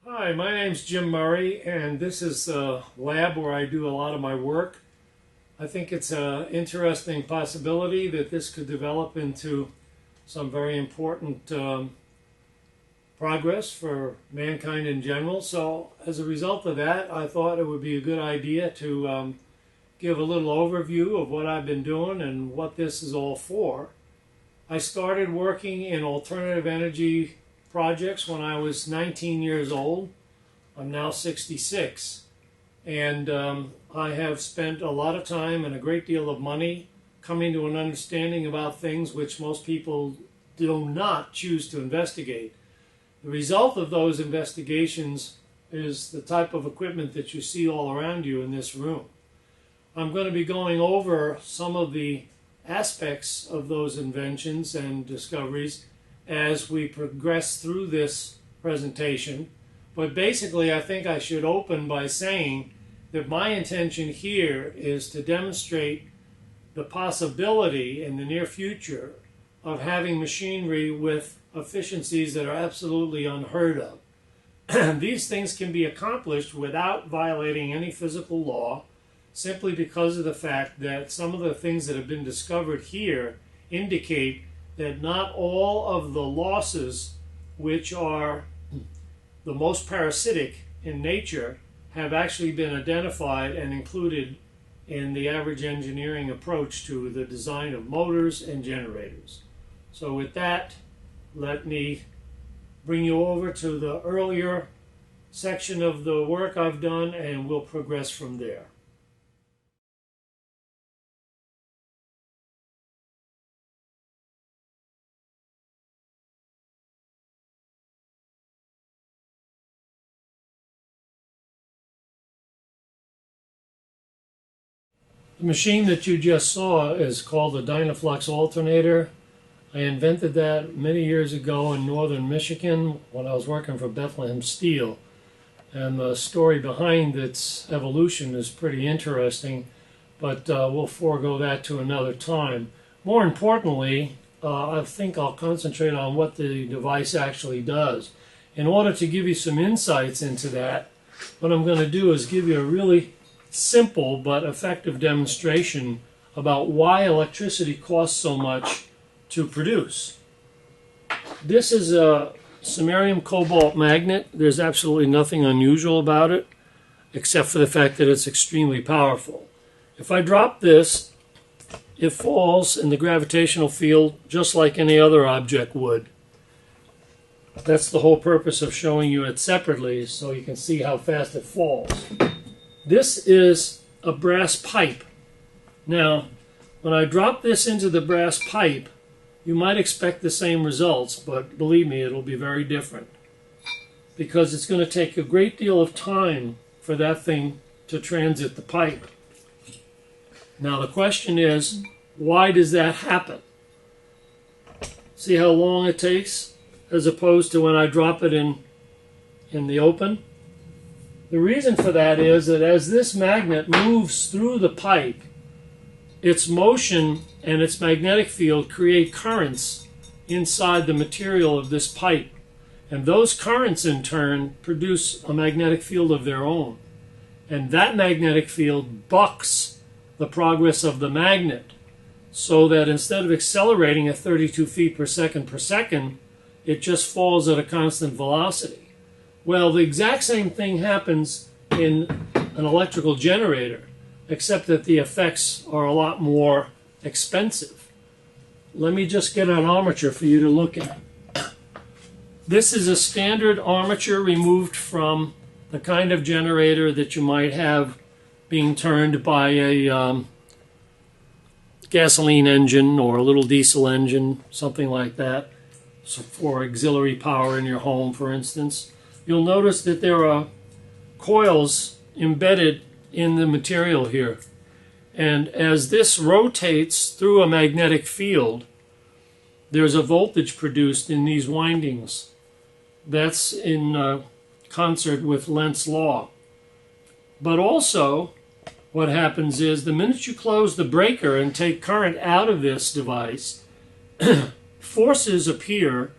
Hi, my name's Jim Murray, and this is a lab where I do a lot of my work. I think it's an interesting possibility that this could develop into some very important progress for mankind in general. So as a result of that, I thought it would be a good idea to give a little overview of what I've been doing and what this is all for. I started working in alternative energy projects when I was 19 years old. I'm now 66, and I have spent a lot of time and a great deal of money coming to an understanding about things which most people do not choose to investigate. The result of those investigations is the type of equipment that you see all around you in this room. I'm going to be going over some of the aspects of those inventions and discoveries as we progress through this presentation. But basically, I think I should open by saying that my intention here is to demonstrate the possibility in the near future of having machinery with efficiencies that are absolutely unheard of. These things can be accomplished without violating any physical law, simply because of the fact that some of the things that have been discovered here indicate that not all of the losses which are the most parasitic in nature have actually been identified and included in the average engineering approach to the design of motors and generators. So with that, let me bring you over to the earlier section of the work I've done, and we'll progress from there. The machine that you just saw is called a Dynaflux alternator. I invented that many years ago in northern Michigan when I was working for Bethlehem Steel. And the story behind its evolution is pretty interesting, but we'll forego that to another time. More importantly, I think I'll concentrate on what the device actually does. In order to give you some insights into that, what I'm going to do is give you a really simple but effective demonstration about why electricity costs so much to produce. This is a samarium cobalt magnet. There's absolutely nothing unusual about it except for the fact that it's extremely powerful. If I drop this, it falls in the gravitational field just like any other object would. That's the whole purpose of showing you it separately, so you can see how fast it falls. This is a brass pipe. Now, when I drop this into the brass pipe, you might expect the same results, but believe me, it'll be very different, because it's going to take a great deal of time for that thing to transit the pipe. Now, the question is, why does that happen? See how long it takes as opposed to when I drop it in the open? The reason for that is that as this magnet moves through the pipe, its motion and its magnetic field create currents inside the material of this pipe. And those currents in turn produce a magnetic field of their own. And that magnetic field bucks the progress of the magnet, so that instead of accelerating at 32 feet per second, it just falls at a constant velocity. Well, the exact same thing happens in an electrical generator, except that the effects are a lot more expensive. Let me just get an armature for you to look at. This is a standard armature removed from the kind of generator that you might have being turned by a gasoline engine or a little diesel engine, something like that, so for auxiliary power in your home, for instance. You'll notice that there are coils embedded in the material here. And as this rotates through a magnetic field, there's a voltage produced in these windings. That's in concert with Lenz's law. But also, what happens is the minute you close the breaker and take current out of this device, forces appear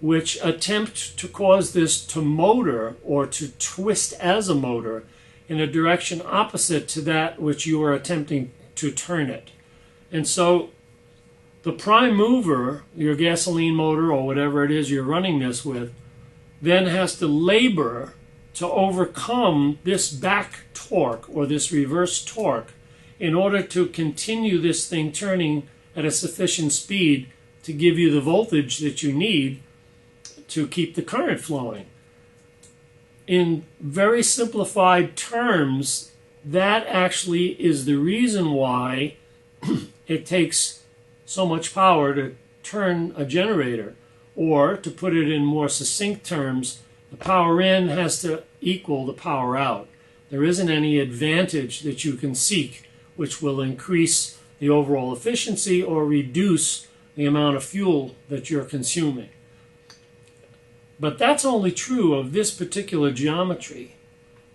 which attempt to cause this to motor or to twist as a motor in a direction opposite to that which you are attempting to turn it. And so the prime mover, your gasoline motor or whatever it is you're running this with, then has to labor to overcome this back torque or this reverse torque in order to continue this thing turning at a sufficient speed to give you the voltage that you need to keep the current flowing. In very simplified terms, that actually is the reason why it takes so much power to turn a generator. Or, to put it in more succinct terms, the power in has to equal the power out. There isn't any advantage that you can seek which will increase the overall efficiency or reduce the amount of fuel that you're consuming. But that's only true of this particular geometry.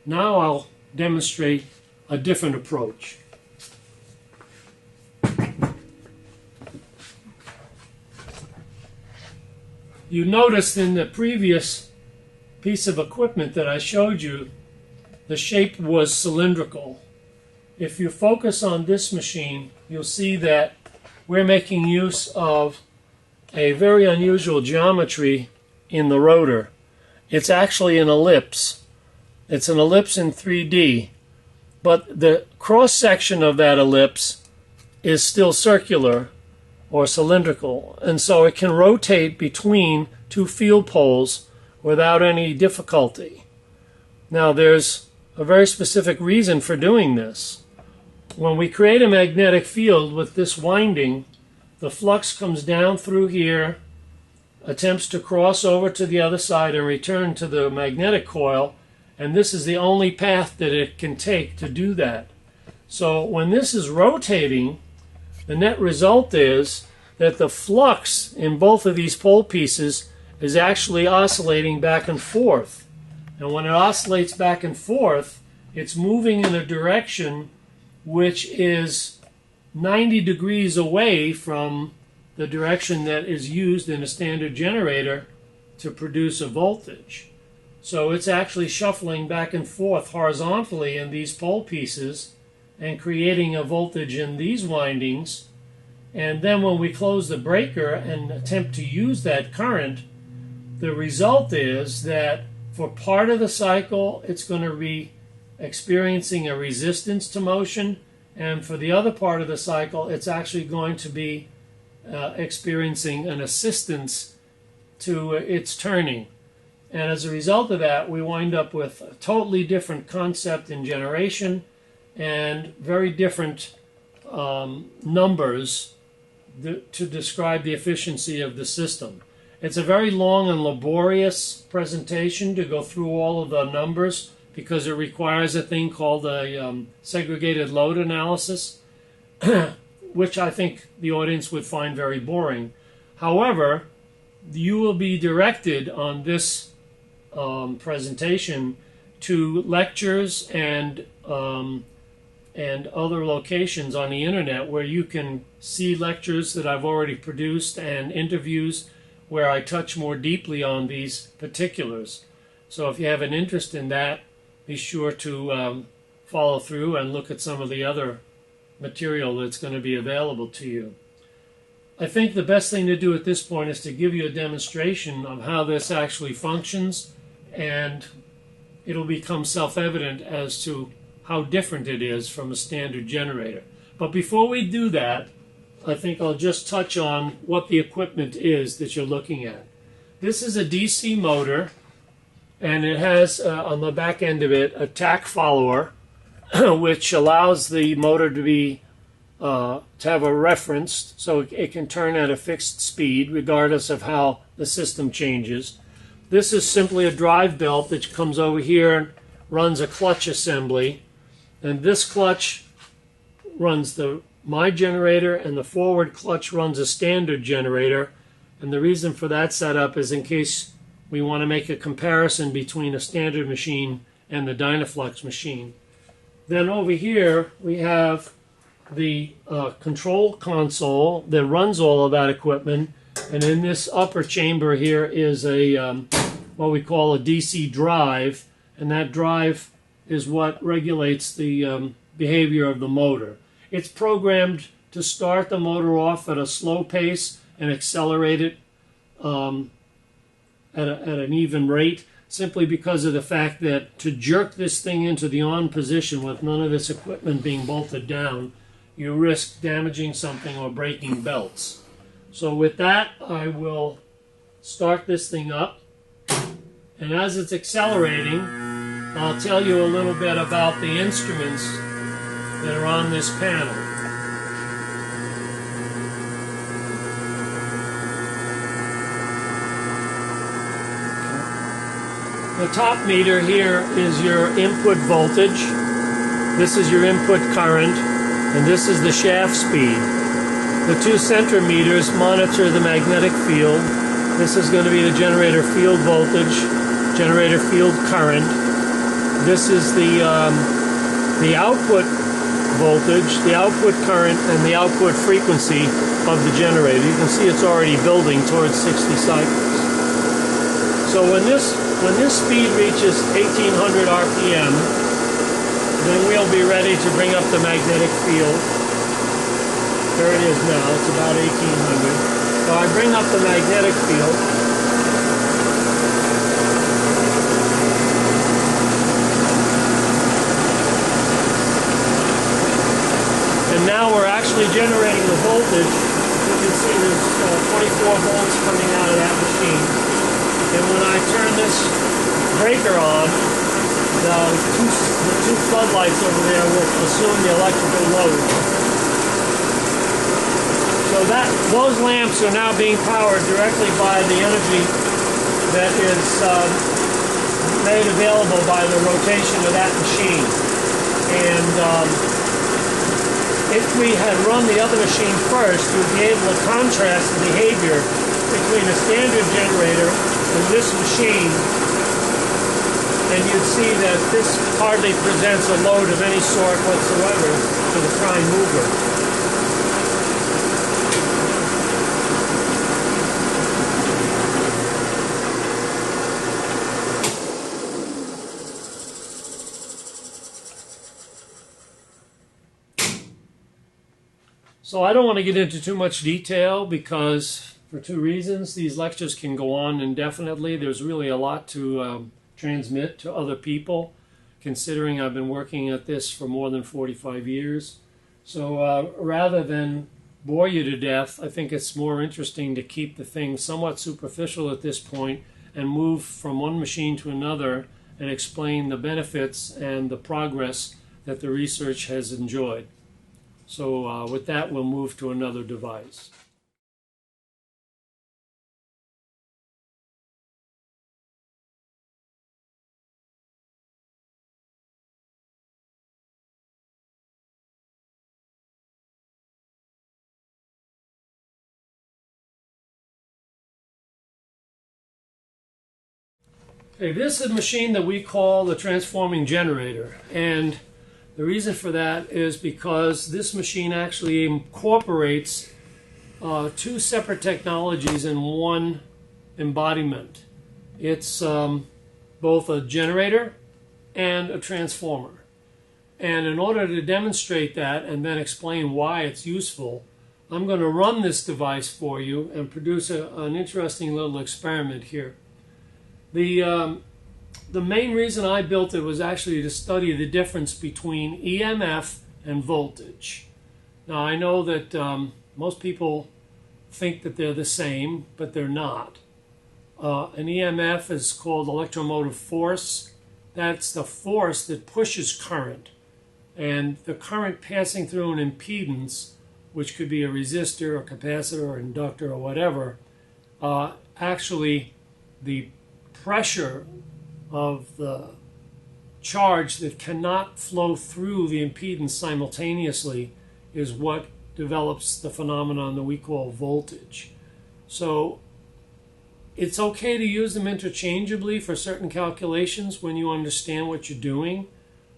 Now I'll demonstrate a different approach. You noticed in the previous piece of equipment that I showed you, the shape was cylindrical. If you focus on this machine, you'll see that we're making use of a very unusual geometry in the rotor. It's actually an ellipse. It's an ellipse in 3D, but the cross-section of that ellipse is still circular or cylindrical, and so it can rotate between two field poles without any difficulty. Now, there's a very specific reason for doing this. When we create a magnetic field with this winding, the flux comes down through here, attempts to cross over to the other side and return to the magnetic coil, and this is the only path that it can take to do that. So when this is rotating, the net result is that the flux in both of these pole pieces is actually oscillating back and forth. And when it oscillates back and forth, it's moving in a direction which is 90 degrees away from the direction that is used in a standard generator to produce a voltage. So it's actually shuffling back and forth horizontally in these pole pieces and creating a voltage in these windings. And then when we close the breaker and attempt to use that current, the result is that for part of the cycle, it's going to be experiencing a resistance to motion, and for the other part of the cycle, it's actually going to be experiencing an assistance to its turning. And as a result of that, we wind up with a totally different concept in generation and very different numbers to describe the efficiency of the system. It's a very long and laborious presentation to go through all of the numbers because it requires a thing called a segregated load analysis, which I think the audience would find very boring. However, you will be directed on this presentation to lectures and other locations on the internet where you can see lectures that I've already produced and interviews where I touch more deeply on these particulars. So if you have an interest in that, be sure to follow through and look at some of the other material that's going to be available to you. I think the best thing to do at this point is to give you a demonstration of how this actually functions, and it'll become self-evident as to how different it is from a standard generator. But before we do that, I think I'll just touch on what the equipment is that you're looking at. This is a DC motor, and it has on the back end of it a tach follower, which allows the motor to be to have a reference, so it can turn at a fixed speed regardless of how the system changes. This is simply a drive belt that comes over here and runs a clutch assembly, and this clutch runs my generator, and the forward clutch runs a standard generator. And the reason for that setup is in case we want to make a comparison between a standard machine and the Dynaflux machine. Then over here we have the control console that runs all of that equipment, And in this upper chamber here is a what we call a DC drive, and that drive is what regulates the behavior of the motor. It's programmed to start the motor off at a slow pace and accelerate it at an even rate, simply because of the fact that to jerk this thing into the on position with none of its equipment being bolted down, you risk damaging something or breaking belts. So with that, I will start this thing up, and as it's accelerating, I'll tell you a little bit about the instruments that are on this panel. The top meter here is your input voltage. This is your input current, and this is the shaft speed. The two center meters monitor the magnetic field. This is going to be the generator field voltage, generator field current. This is the output voltage, the output current, and the output frequency of the generator. You can see it's already building towards 60 cycles. So when this speed reaches 1800 RPM, then we'll be ready to bring up the magnetic field. There it is now, it's about 1800. So I bring up the magnetic field. And now we're actually generating the voltage. You can see there's 24 volts coming out of that machine. And when I turn this breaker on, the two floodlights over there will assume the electrical load. So those lamps are now being powered directly by the energy that is made available by the rotation of that machine. And if we had run the other machine first, we'd be able to contrast the behavior between a standard generator and this machine, and you'd see that this hardly presents a load of any sort whatsoever to the prime mover. So I don't want to get into too much detail because, for two reasons, these lectures can go on indefinitely. There's really a lot to transmit to other people, considering I've been working at this for more than 45 years. So rather than bore you to death, I think it's more interesting to keep the thing somewhat superficial at this point and move from one machine to another and explain the benefits and the progress that the research has enjoyed. So with that, we'll move to another device. Okay, this is a machine that we call the transforming generator, and the reason for that is because this machine actually incorporates two separate technologies in one embodiment. It's both a generator and a transformer. And in order to demonstrate that and then explain why it's useful, I'm going to run this device for you and produce an interesting little experiment here. The main reason I built it was actually to study the difference between EMF and voltage. Now I know that most people think that they're the same, but they're not. An EMF is called electromotive force. That's the force that pushes current. And the current passing through an impedance, which could be a resistor, a capacitor, or inductor, or whatever, actually the pressure of the charge that cannot flow through the impedance simultaneously is what develops the phenomenon that we call voltage. So it's okay to use them interchangeably for certain calculations when you understand what you're doing,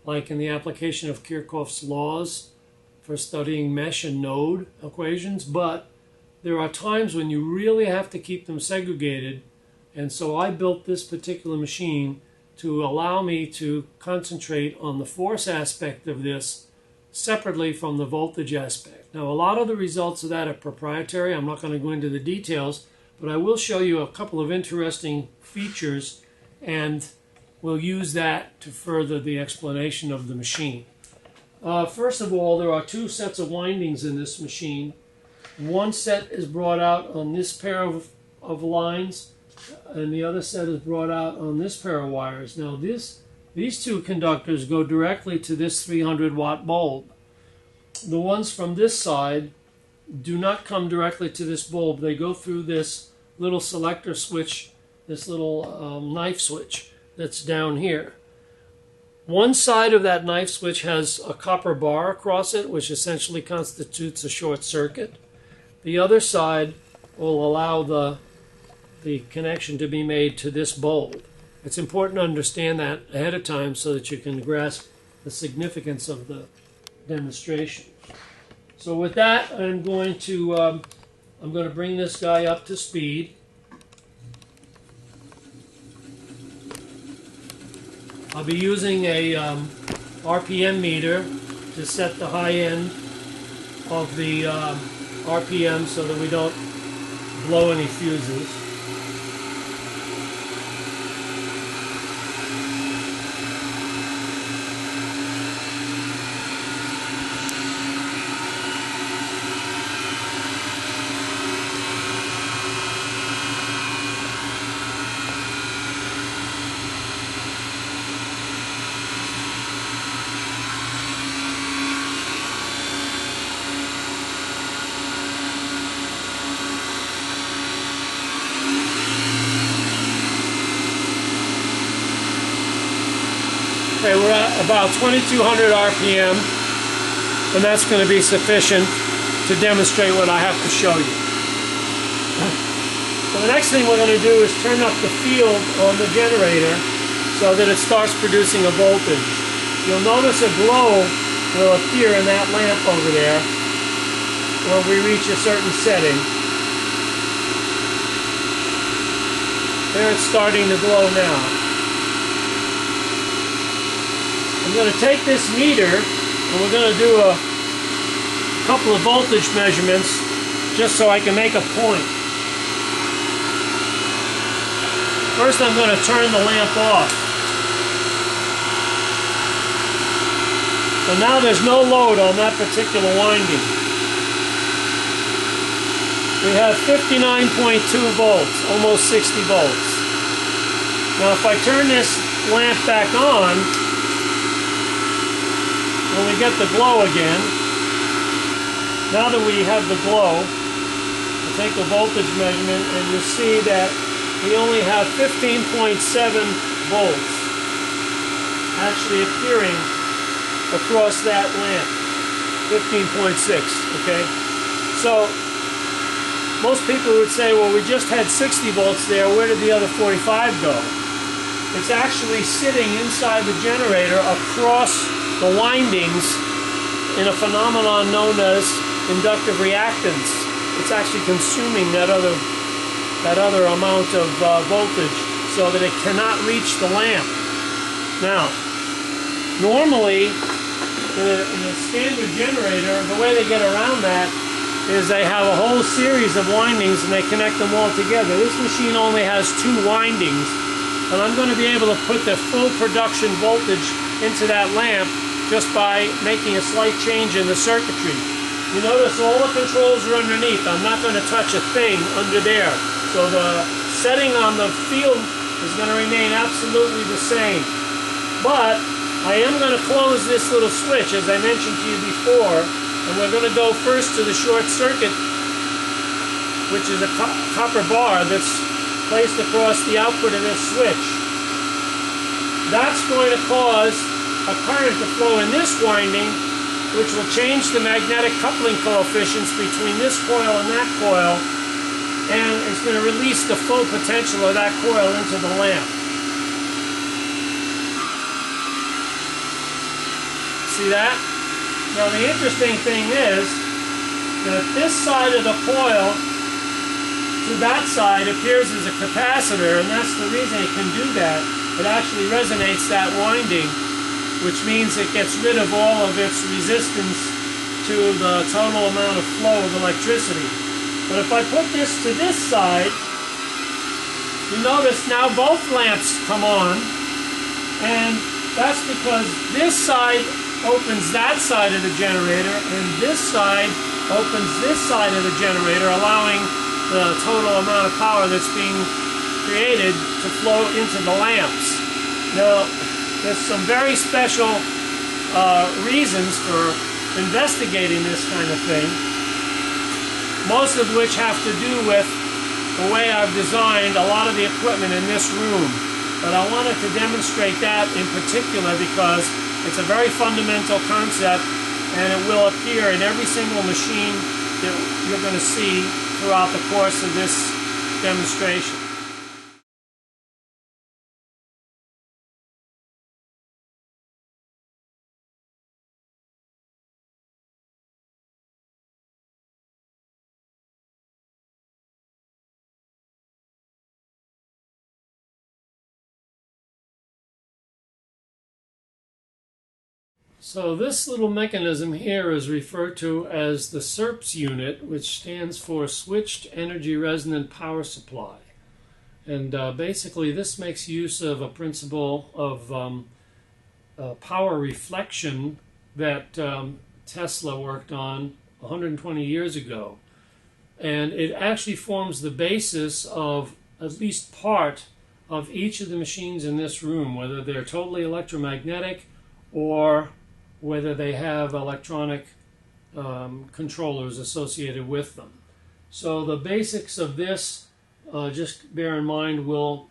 like in the application of Kirchhoff's laws for studying mesh and node equations, but there are times when you really have to keep them segregated, and so I built this particular machine to allow me to concentrate on the force aspect of this separately from the voltage aspect. Now, a lot of the results of that are proprietary. I'm not going to go into the details, but I will show you a couple of interesting features, and we'll use that to further the explanation of the machine. First of all, there are two sets of windings in this machine. One set is brought out on this pair of lines, and the other set is brought out on this pair of wires. Now, these two conductors go directly to this 300-watt bulb. The ones from this side do not come directly to this bulb. They go through this little selector switch, this little knife switch that's down here. One side of that knife switch has a copper bar across it, which essentially constitutes a short circuit. The other side will allow the connection to be made to this bulb. It's important to understand that ahead of time so that you can grasp the significance of the demonstration. So with that, I'm going to bring this guy up to speed. I'll be using a RPM meter to set the high end of the RPM so that we don't blow any fuses. Okay, we're at about 2200 RPM, and that's going to be sufficient to demonstrate what I have to show you. So the next thing we're going to do is turn up the field on the generator so that it starts producing a voltage. You'll notice a glow will appear in that lamp over there when we reach a certain setting. There it's starting to glow now. I'm going to take this meter and we're going to do a couple of voltage measurements just so I can make a point. First, I'm going to turn the lamp off. So now there's no load on that particular winding. We have 59.2 volts, almost 60 volts. Now if I turn this lamp back on, when we get the glow again, now that we have the glow, we'll take a voltage measurement and you'll see that we only have 15.7 volts actually appearing across that lamp. 15.6, okay? So most people would say, well, we just had 60 volts there, where did the other 45 go? It's actually sitting inside the generator across the windings in a phenomenon known as inductive reactance. It's actually consuming that other amount of voltage so that it cannot reach the lamp. Now, normally in a standard generator, the way they get around that is they have a whole series of windings and they connect them all together. This machine only has 2 windings, and I'm going to be able to put the full production voltage into that lamp just by making a slight change in the circuitry. You notice all the controls are underneath. I'm not going to touch a thing under there. So the setting on the field is going to remain absolutely the same. But I am going to close this little switch, as I mentioned to you before, and we're going to go first to the short circuit, which is a copper bar that's placed across the output of this switch. That's going to cause a current to flow in this winding, which will change the magnetic coupling coefficients between this coil and that coil, and it's going to release the full potential of that coil into the lamp. See that? Now the interesting thing is that this side of the coil to that side appears as a capacitor, and that's the reason it can do that. It actually resonates that winding, which means it gets rid of all of its resistance to the total amount of flow of electricity. But if I put this to this side, you notice now both lamps come on, and that's because this side opens that side of the generator, and this side opens this side of the generator, allowing the total amount of power that's being created to flow into the lamps. Now, there's some very special reasons for investigating this kind of thing, most of which have to do with the way I've designed a lot of the equipment in this room. But I wanted to demonstrate that in particular because it's a very fundamental concept, and it will appear in every single machine that you're going to see throughout the course of this demonstration. So this little mechanism here is referred to as the SERPS unit, which stands for Switched Energy Resonant Power Supply. And basically this makes use of a principle of power reflection that Tesla worked on 120 years ago. And it actually forms the basis of at least part of each of the machines in this room, whether they're totally electromagnetic or whether they have electronic controllers associated with them. So the basics of this, just bear in mind, will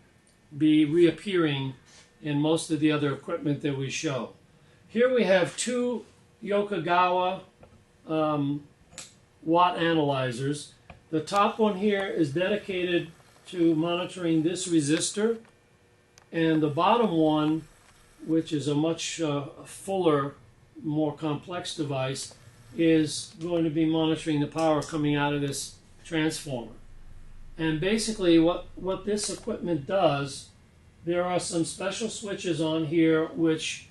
be reappearing in most of the other equipment that we show. Here we have two Yokogawa watt analyzers. The top one here is dedicated to monitoring this resistor, and the bottom one, which is a much fuller, more complex device, is going to be monitoring the power coming out of this transformer. And basically what this equipment does, there are some special switches on here which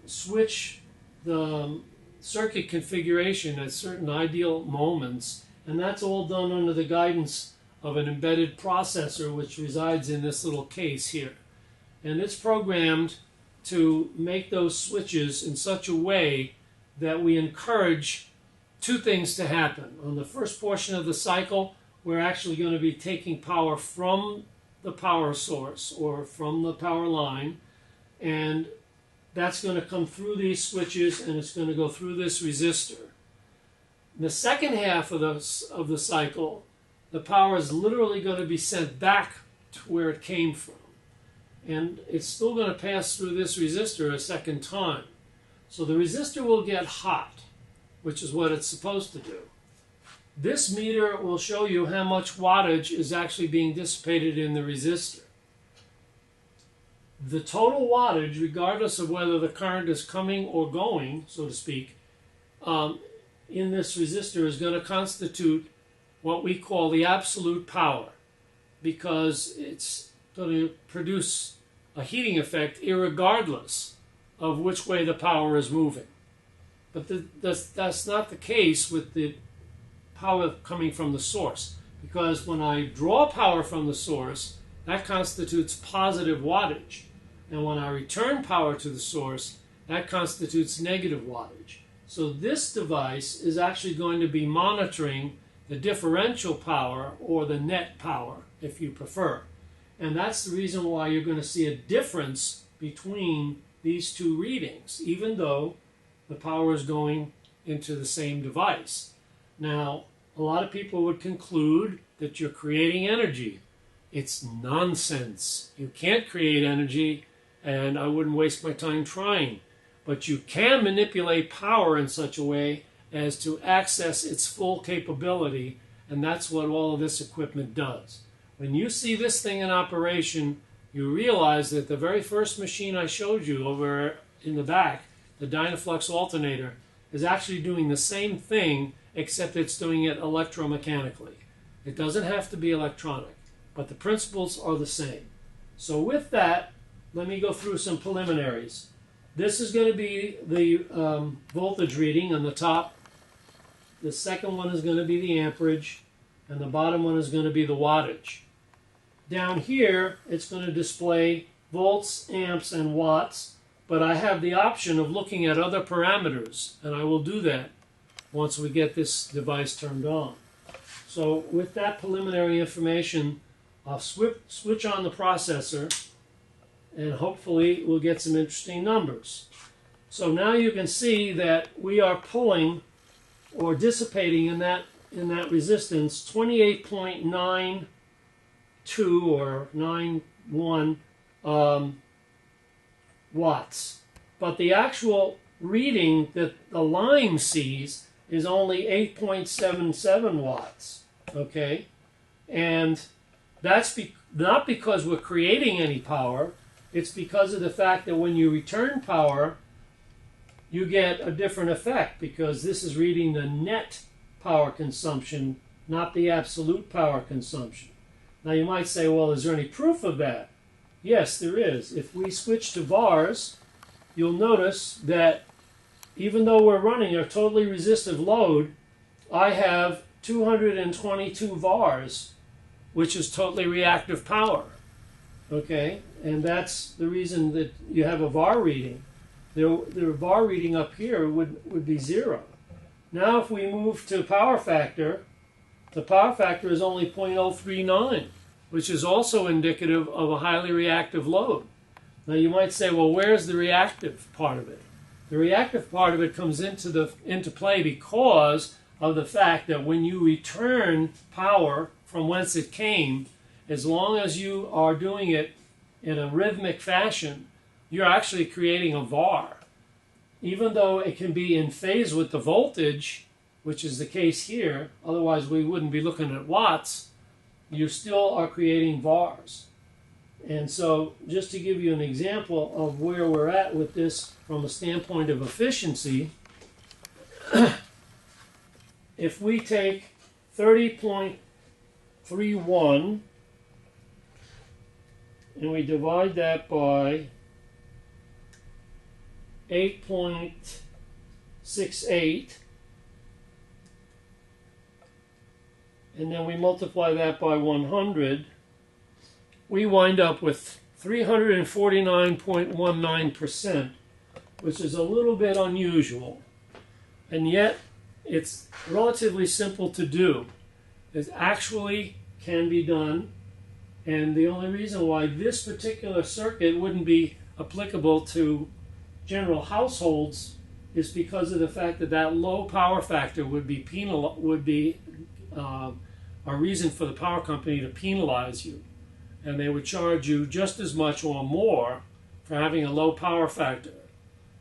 switch the circuit configuration at certain ideal moments, and that's all done under the guidance of an embedded processor which resides in this little case here. And it's programmed to make those switches in such a way that we encourage two things to happen. On the first portion of the cycle, we're actually going to be taking power from the power source or from the power line, and that's going to come through these switches, and it's going to go through this resistor. In the second half of the cycle, the power is literally going to be sent back to where it came from. And it's still going to pass through this resistor a second time. So the resistor will get hot, which is what it's supposed to do. This meter will show you how much wattage is actually being dissipated in the resistor. The total wattage, regardless of whether the current is coming or going, so to speak, in this resistor is going to constitute what we call the absolute power, because it's going to produce a heating effect irregardless of which way the power is moving. But that's not the case with the power coming from the source, because when I draw power from the source, that constitutes positive wattage. And when I return power to the source, that constitutes negative wattage. So this device is actually going to be monitoring the differential power, or the net power, if you prefer. And that's the reason why you're going to see a difference between these two readings, even though the power is going into the same device. Now, a lot of people would conclude that you're creating energy. It's nonsense. You can't create energy, and I wouldn't waste my time trying. But you can manipulate power in such a way as to access its full capability, and that's what all of this equipment does. When you see this thing in operation, you realize that the very first machine I showed you over in the back, the Dynaflux alternator, is actually doing the same thing, except it's doing it electromechanically. It doesn't have to be electronic, but the principles are the same. So with that, let me go through some preliminaries. This is going to be the voltage reading on the top. The second one is going to be the amperage, and the bottom one is going to be the wattage. Down here, it's going to display volts, amps, and watts, but I have the option of looking at other parameters, and I will do that once we get this device turned on. So with that preliminary information, I'll switch on the processor, and hopefully we'll get some interesting numbers. So now you can see that we are pulling or dissipating in that resistance 28.92 or 91 watts. But the actual reading that the line sees is only 8.77 watts. Okay? And that's not because we're creating any power. It's because of the fact that when you return power, you get a different effect, because this is reading the net power consumption, not the absolute power consumption. Now you might say, well, is there any proof of that? Yes, there is. If we switch to VARs, you'll notice that even though we're running a totally resistive load, I have 222 VARs, which is totally reactive power. Okay, and that's the reason that you have a VAR reading. The VAR reading up here would be 0. Now if we move to power factor, the power factor is only 0.039, which is also indicative of a highly reactive load. Now you might say, well, where's the reactive part of it? The reactive part of it comes into play because of the fact that when you return power from whence it came, as long as you are doing it in a rhythmic fashion, you're actually creating a VAR. Even though it can be in phase with the voltage, which is the case here, otherwise we wouldn't be looking at watts, you still are creating VARs. And so just to give you an example of where we're at with this from a standpoint of efficiency, if we take 30.31 and we divide that by 8.68, and then we multiply that by 100, we wind up with 349.19%, which is a little bit unusual. And yet, it's relatively simple to do. It actually can be done, and the only reason why this particular circuit wouldn't be applicable to general households is because of the fact that that low power factor would be a reason for the power company to penalize you, and they would charge you just as much or more for having a low power factor,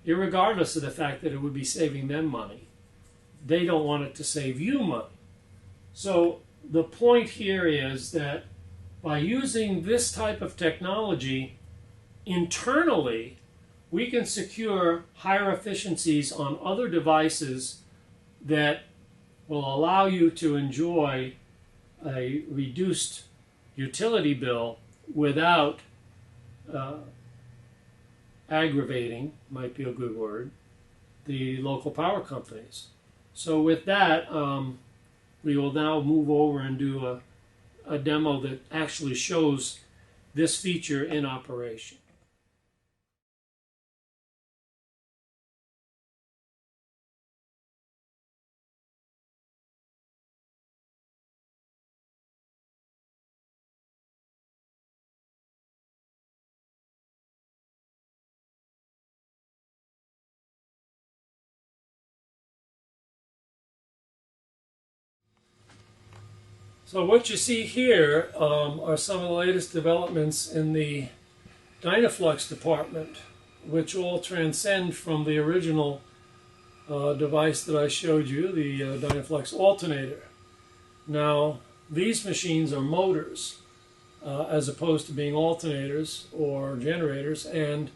irregardless of the fact that it would be saving them money. They don't want it to save you money. So the point here is that by using this type of technology internally, we can secure higher efficiencies on other devices that will allow you to enjoy a reduced utility bill without aggravating, might be a good word, the local power companies. So with that, we will now move over and do a demo that actually shows this feature in operation. So what you see here are some of the latest developments in the Dynaflux department, which all transcend from the original device that I showed you, the Dynaflux alternator. Now, these machines are motors as opposed to being alternators or generators, and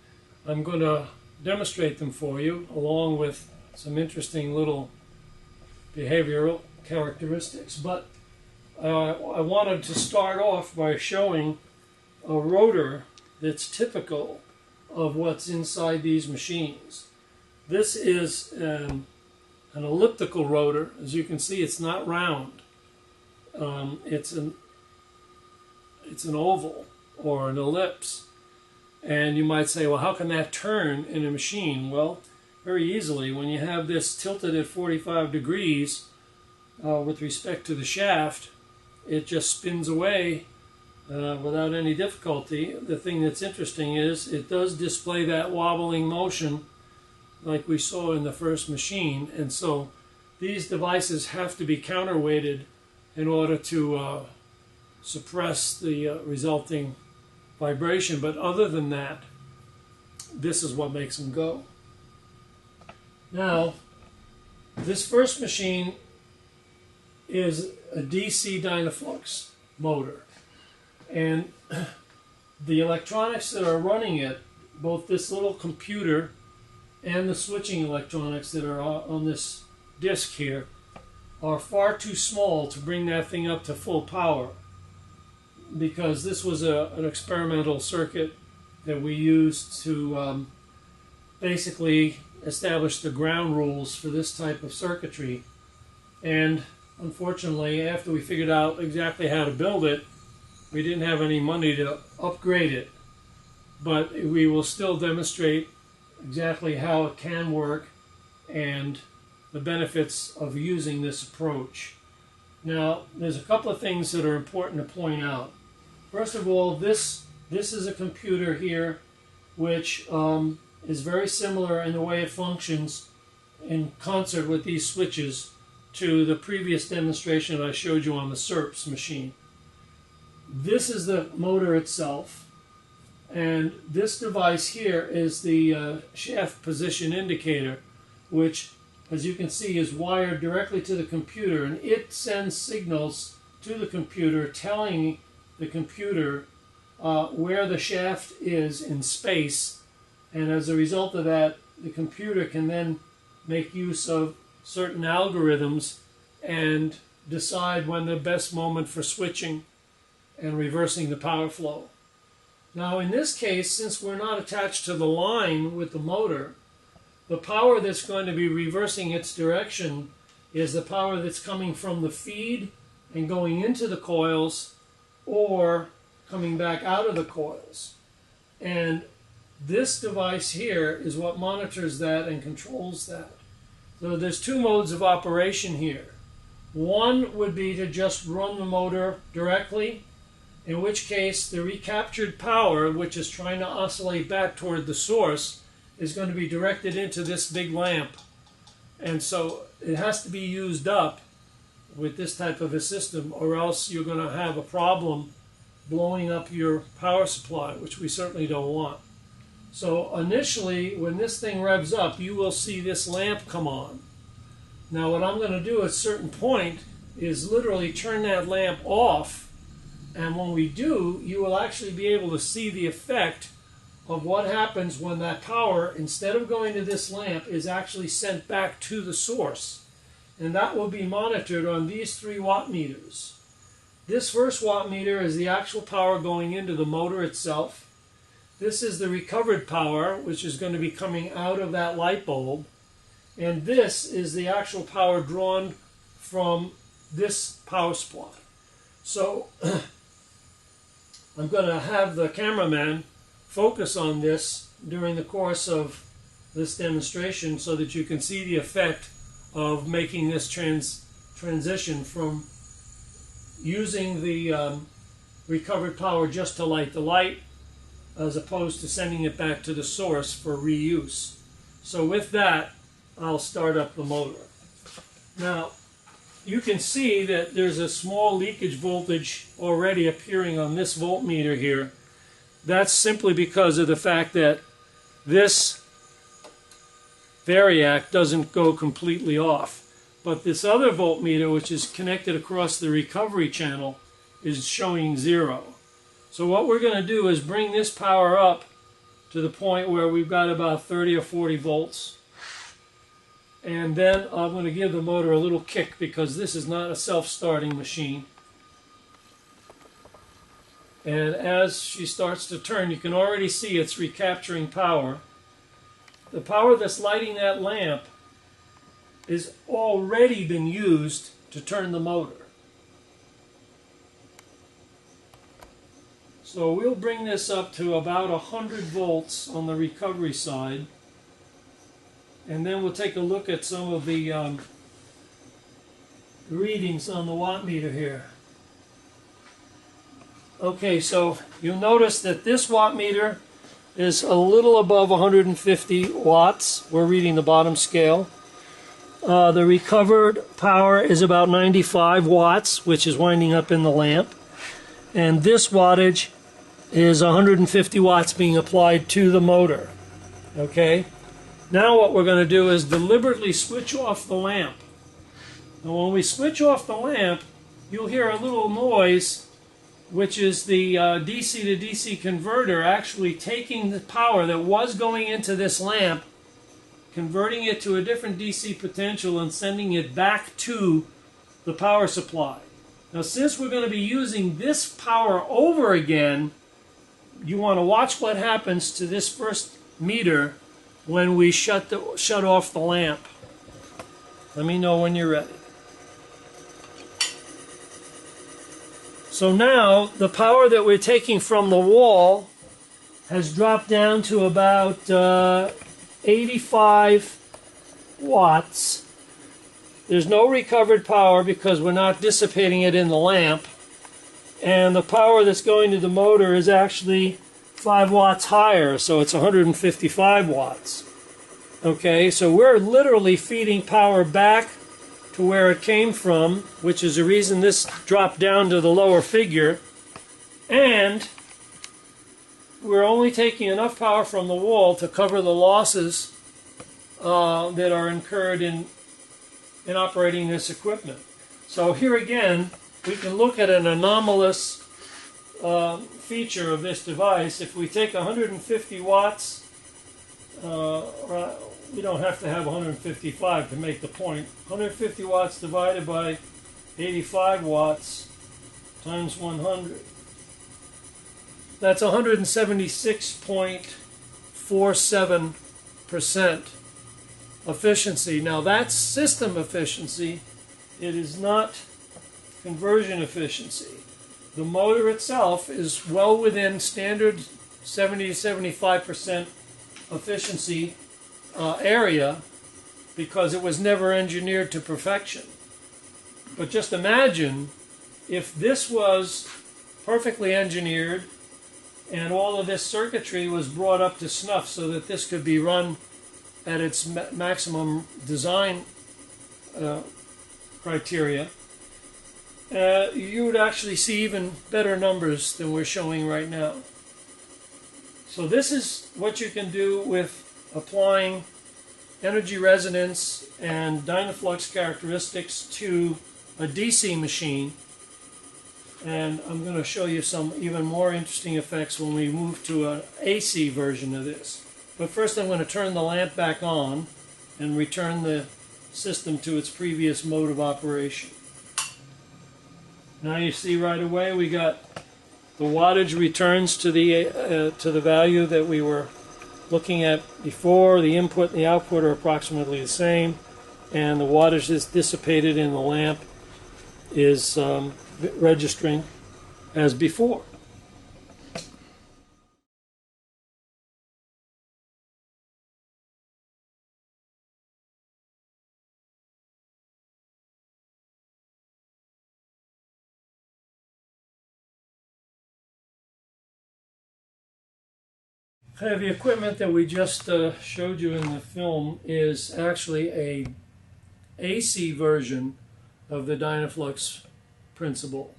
I'm going to demonstrate them for you along with some interesting little behavioral characteristics. But I wanted to start off by showing a rotor that's typical of what's inside these machines. This is an elliptical rotor. As you can see, it's not round. It's an oval or an ellipse. And you might say, well, how can that turn in a machine? Well, very easily. When you have this tilted at 45 degrees with respect to the shaft, it just spins away without any difficulty. The thing that's interesting is it does display that wobbling motion like we saw in the first machine. And so these devices have to be counterweighted in order to suppress the resulting vibration. But other than that, this is what makes them go. Now, this first machine is a DC Dynaflux motor. And the electronics that are running it, both this little computer and the switching electronics that are on this disc here, are far too small to bring that thing up to full power, because this was an experimental circuit that we used to basically establish the ground rules for this type of circuitry. And unfortunately, after we figured out exactly how to build it, we didn't have any money to upgrade it. But we will still demonstrate exactly how it can work and the benefits of using this approach. Now, there's a couple of things that are important to point out. First of all, this is a computer here which is very similar in the way it functions in concert with these switches to the previous demonstration that I showed you on the SERPS machine. This is the motor itself, and this device here is the shaft position indicator, which, as you can see, is wired directly to the computer, and it sends signals to the computer telling the computer where the shaft is in space, and as a result of that, the computer can then make use of certain algorithms and decide when the best moment for switching and reversing the power flow. Now, in this case, since we're not attached to the line with the motor, the power that's going to be reversing its direction is the power that's coming from the feed and going into the coils or coming back out of the coils. And this device here is what monitors that and controls that. So there's two modes of operation here. One would be to just run the motor directly, in which case the recaptured power, which is trying to oscillate back toward the source, is going to be directed into this big lamp. And so it has to be used up with this type of a system, or else you're going to have a problem blowing up your power supply, which we certainly don't want. So initially, when this thing revs up, you will see this lamp come on. Now what I'm going to do at a certain point is literally turn that lamp off, and when we do, you will actually be able to see the effect of what happens when that power, instead of going to this lamp, is actually sent back to the source. And that will be monitored on these 3 watt meters. This first watt meter is the actual power going into the motor itself. This is the recovered power, which is going to be coming out of that light bulb. And this is the actual power drawn from this power supply. So I'm going to have the cameraman focus on this during the course of this demonstration so that you can see the effect of making this transition from using the recovered power just to light the light, as opposed to sending it back to the source for reuse. So with that, I'll start up the motor. Now, you can see that there's a small leakage voltage already appearing on this voltmeter here. That's simply because of the fact that this variac doesn't go completely off. But this other voltmeter, which is connected across the recovery channel, is showing 0. So what we're going to do is bring this power up to the point where we've got about 30 or 40 volts. And then I'm going to give the motor a little kick, because this is not a self-starting machine. And as she starts to turn, you can already see it's recapturing power. The power that's lighting that lamp has already been used to turn the motor. So we'll bring this up to about 100 volts on the recovery side. And then we'll take a look at some of the readings on the watt meter here. Okay, so you'll notice that this watt meter is a little above 150 watts. We're reading the bottom scale. The recovered power is about 95 watts, which is winding up in the lamp. And this wattage is 150 watts being applied to the motor. Okay? Now what we're going to do is deliberately switch off the lamp. And when we switch off the lamp, you'll hear a little noise, which is the DC to DC converter actually taking the power that was going into this lamp, converting it to a different DC potential and sending it back to the power supply. Now, since we're going to be using this power over again, you want to watch what happens to this first meter when we shut off the lamp. Let me know when you're ready. So now the power that we're taking from the wall has dropped down to about 85 watts. There's no recovered power because we're not dissipating it in the lamp. And the power that's going to the motor is actually 5 watts higher, so it's 155 watts. Okay, so we're literally feeding power back to where it came from, which is the reason this dropped down to the lower figure. And we're only taking enough power from the wall to cover the losses that are incurred in operating this equipment. So here again, we can look at an anomalous feature of this device. If we take 150 watts, we don't have to have 155 to make the point. 150 watts divided by 85 watts times 100. That's 176.47% efficiency. Now that's system efficiency. It is not conversion efficiency. The motor itself is well within standard 70 to 75% efficiency area because it was never engineered to perfection. But just imagine if this was perfectly engineered and all of this circuitry was brought up to snuff so that this could be run at its maximum design criteria, you would actually see even better numbers than we're showing right now. So this is what you can do with applying energy resonance and Dynaflux characteristics to a DC machine. And I'm going to show you some even more interesting effects when we move to an AC version of this. But first I'm going to turn the lamp back on and return the system to its previous mode of operation. Now you see right away we got the wattage returns to the value that we were looking at before. The input and the output are approximately the same, and the wattage that's dissipated in the lamp is registering as before. Okay, the equipment that we just showed you in the film is actually a AC version of the Dynaflux principle.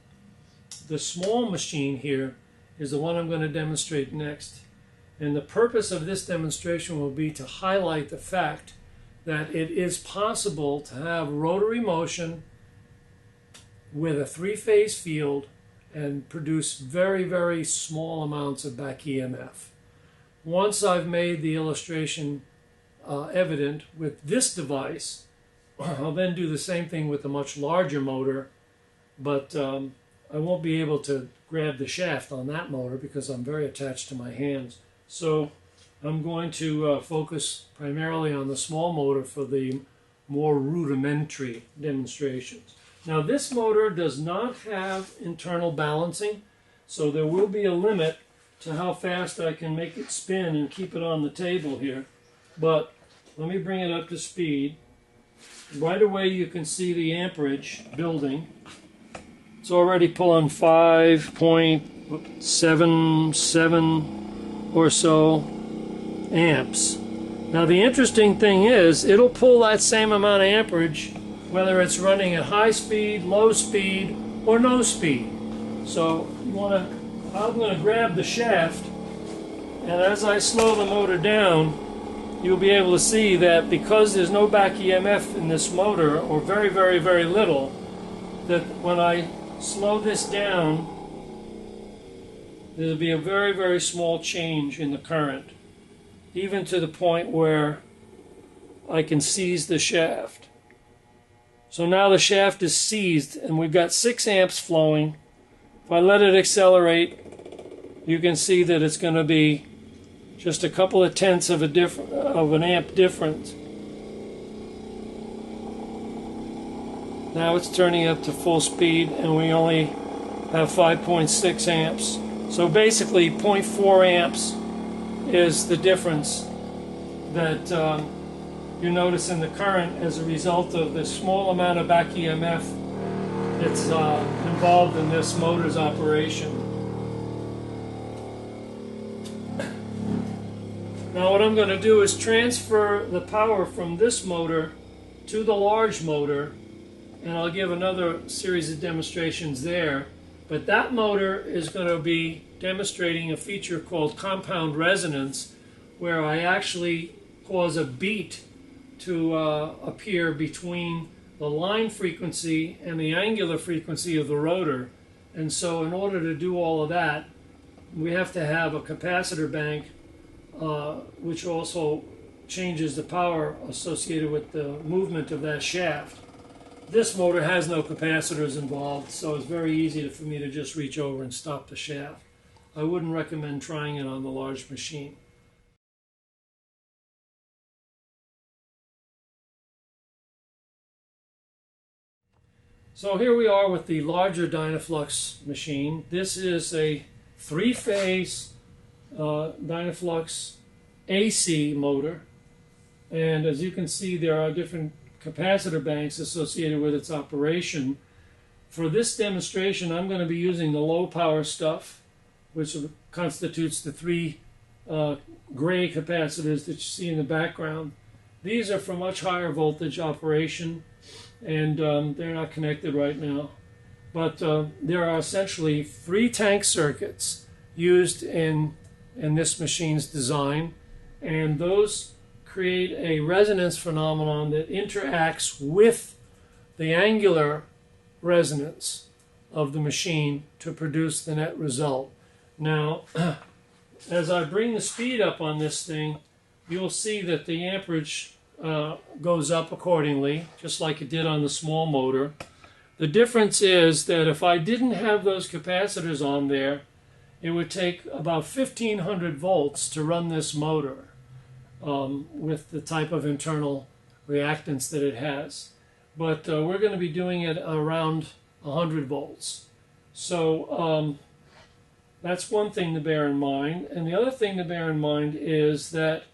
The small machine here is the one I'm going to demonstrate next. And the purpose of this demonstration will be to highlight the fact that it is possible to have rotary motion with a three-phase field and produce very, very small amounts of back EMF. Once I've made the illustration evident with this device, I'll then do the same thing with a much larger motor, but I won't be able to grab the shaft on that motor because I'm very attached to my hands. So I'm going to focus primarily on the small motor for the more rudimentary demonstrations. Now this motor does not have internal balancing, so there will be a limit to how fast I can make it spin and keep it on the table here. But let me bring it up to speed. Right away you can see the amperage building. It's already pulling 5.77 or so amps. Now the interesting thing is it'll pull that same amount of amperage whether it's running at high speed, low speed, or no speed. So I'm going to grab the shaft, and as I slow the motor down, you'll be able to see that because there's no back EMF in this motor, or very, very, very little, that when I slow this down, there'll be a very, very small change in the current, even to the point where I can seize the shaft. So now the shaft is seized, and we've got 6 amps flowing. If I let it accelerate, you can see that it's going to be just a couple of tenths of an amp difference. Now it's turning up to full speed, and we only have 5.6 amps. So basically 0.4 amps is the difference that you notice in the current as a result of the small amount of back EMF that's involved in this motor's operation. Now what I'm going to do is transfer the power from this motor to the large motor, and I'll give another series of demonstrations there. But that motor is going to be demonstrating a feature called compound resonance, where I actually cause a beat to appear between the line frequency and the angular frequency of the rotor. And so in order to do all of that, we have to have a capacitor bank which also changes the power associated with the movement of that shaft. This motor has no capacitors involved, so it's very easy for me to just reach over and stop the shaft. I wouldn't recommend trying it on the large machine. So here we are with the larger Dynaflux machine. This is a 3-phase Dynaflux AC motor, and as you can see there are different capacitor banks associated with its operation. For this demonstration I'm going to be using the low power stuff, which constitutes the 3 gray capacitors that you see in the background. These are for much higher voltage operation, and they're not connected right now. But there are essentially 3 tank circuits used in this machine's design, and those create a resonance phenomenon that interacts with the angular resonance of the machine to produce the net result. Now, as I bring the speed up on this thing, you'll see that the amperage goes up accordingly, just like it did on the small motor. The difference is that if I didn't have those capacitors on there, it would take about 1500 volts to run this motor with the type of internal reactance that it has. But we're going to be doing it around 100 volts. So that's one thing to bear in mind. And the other thing to bear in mind is that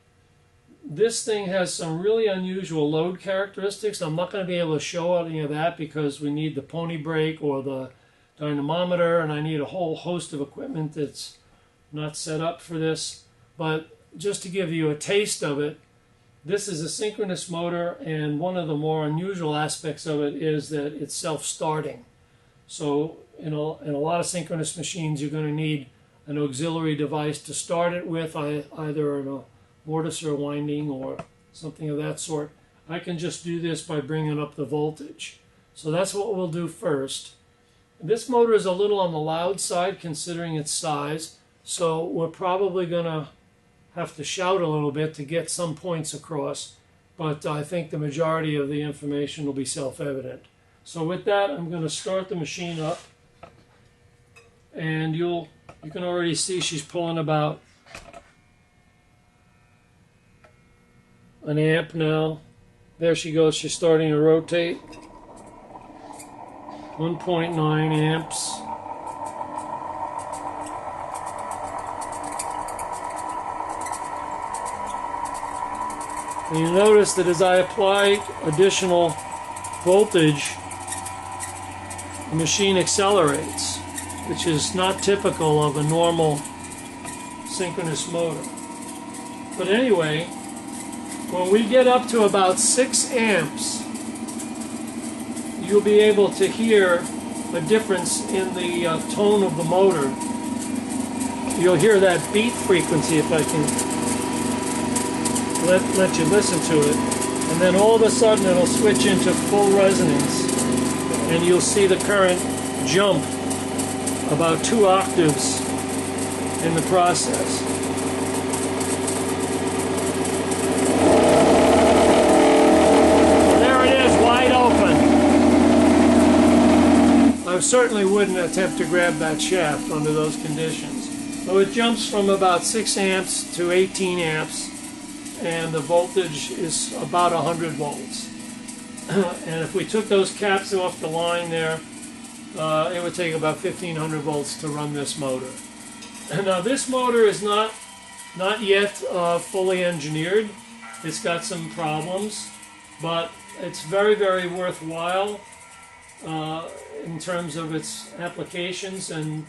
this thing has some really unusual load characteristics. I'm not going to be able to show any of that because we need the pony brake or the dynamometer, and I need a whole host of equipment that's not set up for this. But just to give you a taste of it, this is a synchronous motor, and one of the more unusual aspects of it is that it's self-starting. So in a lot of synchronous machines, you're going to need an auxiliary device to start it with, either a mortise or winding or something of that sort. I can just do this by bringing up the voltage. So that's what we'll do first. This motor is a little on the loud side considering its size, so we're probably going to have to shout a little bit to get some points across, but I think the majority of the information will be self-evident. So with that, I'm going to start the machine up, and you can already see she's pulling about an amp now. There she goes, she's starting to rotate. 1.9 amps. And you notice that as I apply additional voltage, the machine accelerates, which is not typical of a normal synchronous motor. But anyway, when we get up to about 6 amps, you'll be able to hear a difference in the tone of the motor. You'll hear that beat frequency, if I can let you listen to it. And then all of a sudden it'll switch into full resonance, and you'll see the current jump about 2 octaves in the process. I certainly wouldn't attempt to grab that shaft under those conditions. So it jumps from about 6 amps to 18 amps, and the voltage is about 100 volts. And if we took those caps off the line there, it would take about 1500 volts to run this motor. Now this motor is not yet fully engineered. It's got some problems, but it's very, very worthwhile in terms of its applications and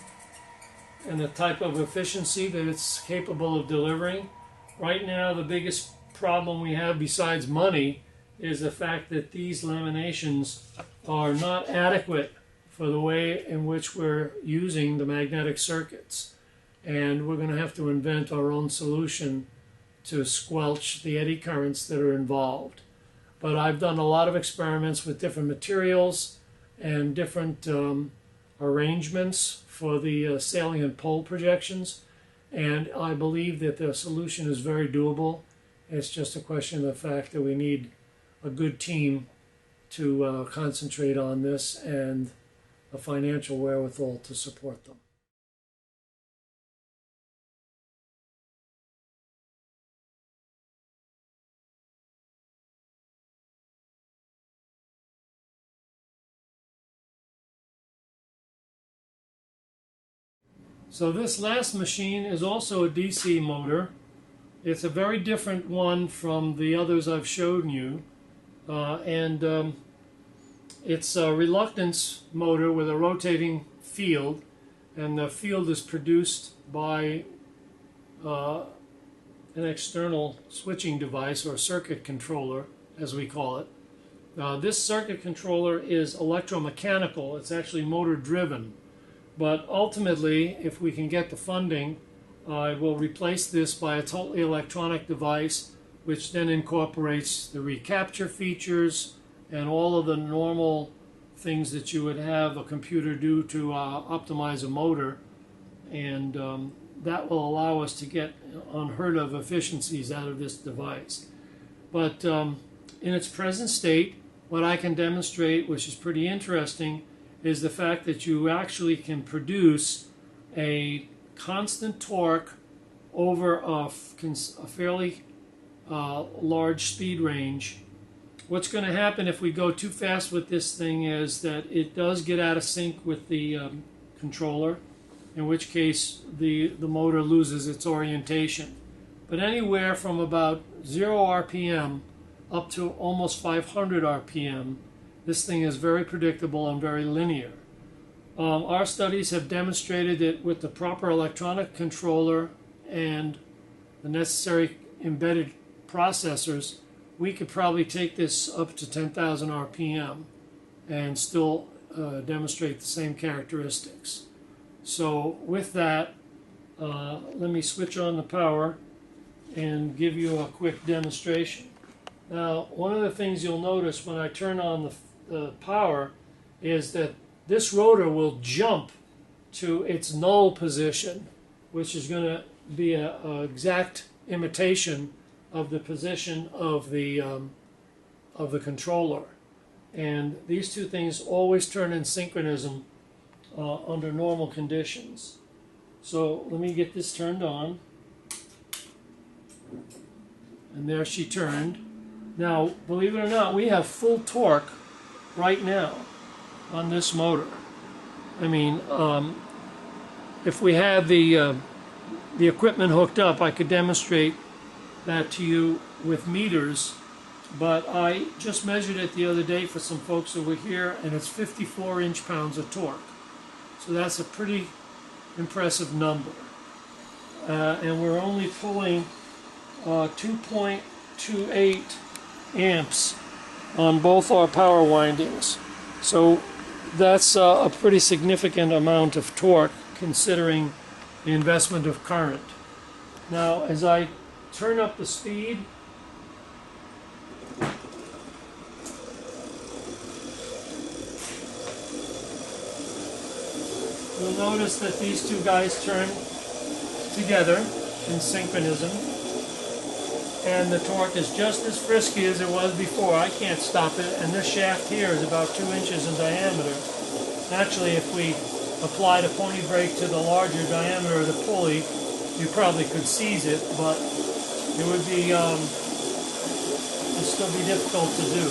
the type of efficiency that it's capable of delivering. Right now, the biggest problem we have besides money is the fact that these laminations are not adequate for the way in which we're using the magnetic circuits. And we're going to have to invent our own solution to squelch the eddy currents that are involved. But I've done a lot of experiments with different materials and different arrangements for the salient pole projections, and I believe that the solution is very doable. It's just a question of the fact that we need a good team to concentrate on this and a financial wherewithal to support them. So this last machine is also a DC motor. It's a very different one from the others I've shown you, and it's a reluctance motor with a rotating field, and the field is produced by an external switching device, or circuit controller as we call it. This circuit controller is electromechanical. It's actually motor driven. But ultimately, if we can get the funding, I will replace this by a totally electronic device, which then incorporates the recapture features and all of the normal things that you would have a computer do to optimize a motor. And that will allow us to get unheard of efficiencies out of this device. But in its present state, what I can demonstrate, which is pretty interesting, is the fact that you actually can produce a constant torque over a fairly large speed range. What's going to happen if we go too fast with this thing is that it does get out of sync with the controller, in which case the motor loses its orientation. But anywhere from about 0 RPM up to almost 500 RPM, this thing is very predictable and very linear. Our studies have demonstrated that with the proper electronic controller and the necessary embedded processors, we could probably take this up to 10,000 RPM and still demonstrate the same characteristics. So with that, let me switch on the power and give you a quick demonstration. Now, one of the things you'll notice when I turn on the power is that this rotor will jump to its null position, which is going to be an exact imitation of the position of the controller. And these two things always turn in synchronism under normal conditions. So let me get this turned on. And there she turned. Now, believe it or not, we have full torque right now on this motor. I mean, if we had the equipment hooked up, I could demonstrate that to you with meters, but I just measured it the other day for some folks who were here, and it's 54 inch-pounds of torque. So that's a pretty impressive number. And we're only pulling 2.28 amps on both our power windings. So that's a pretty significant amount of torque considering the investment of current. Now, as I turn up the speed, you'll notice that these two guys turn together in synchronism, and the torque is just as frisky as it was before. I can't stop it, and this shaft here is about 2 inches in diameter. Actually, if we applied a pony brake to the larger diameter of the pulley, you probably could seize it, but it would be it'd still be difficult to do.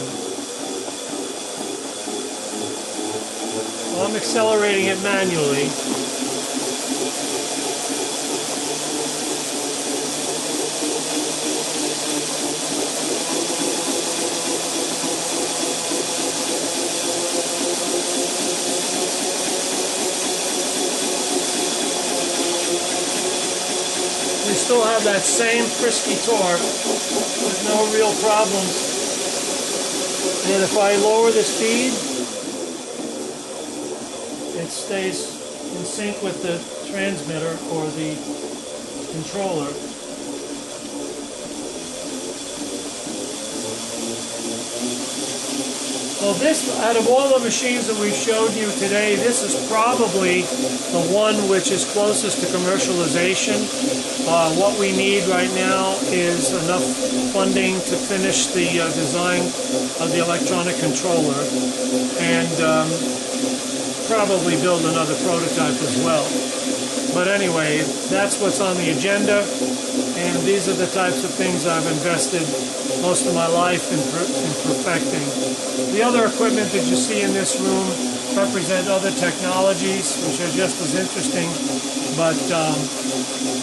Well, I'm accelerating it manually. We still have that same frisky torque with no real problems. And if I lower the speed, it stays in sync with the transmitter or the controller. So this, out of all the machines that we showed you today, this is probably the one which is closest to commercialization. What we need right now is enough funding to finish the design of the electronic controller and probably build another prototype as well. But anyway, that's what's on the agenda, and these are the types of things I've invested most of my life in perfecting. The other equipment that you see in this room represent other technologies, which are just as interesting, but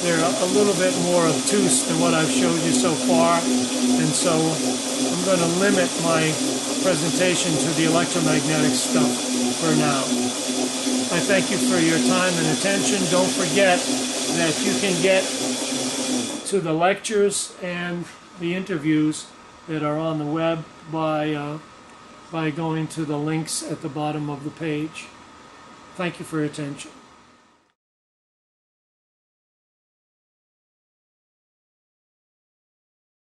they're a little bit more obtuse than what I've showed you so far, and so I'm going to limit my presentation to the electromagnetic stuff for now. I thank you for your time and attention. Don't forget that you can get to the lectures and the interviews that are on the web by going to the links at the bottom of the page. Thank you for your attention.